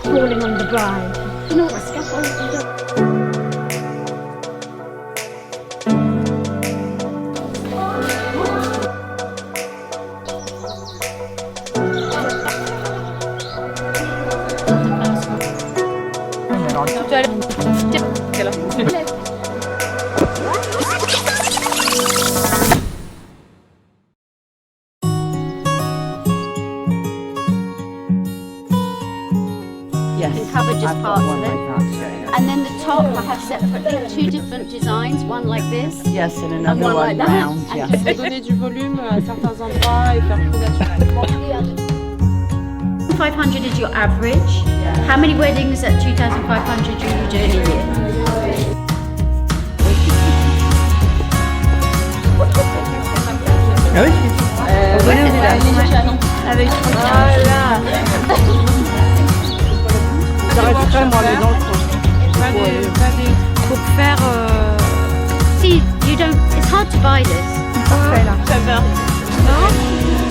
Falling on the bride. You know what scaffolding is? Yes, Cover just I've got parts one of it. like that. And then the top I have separately two different designs, one like this. Yes, and another one one like that. round. And Yeah. Pour donner du volume à certains endroits et faire plus naturel. 500 is your average. How many weddings at 2,500 do you do in a year? Ah oui, Avec Voilà. j'arrive moi aller dans le fond. Pour faire... See, you don't. It's hard to buy this. Parfait là. J'adore. Non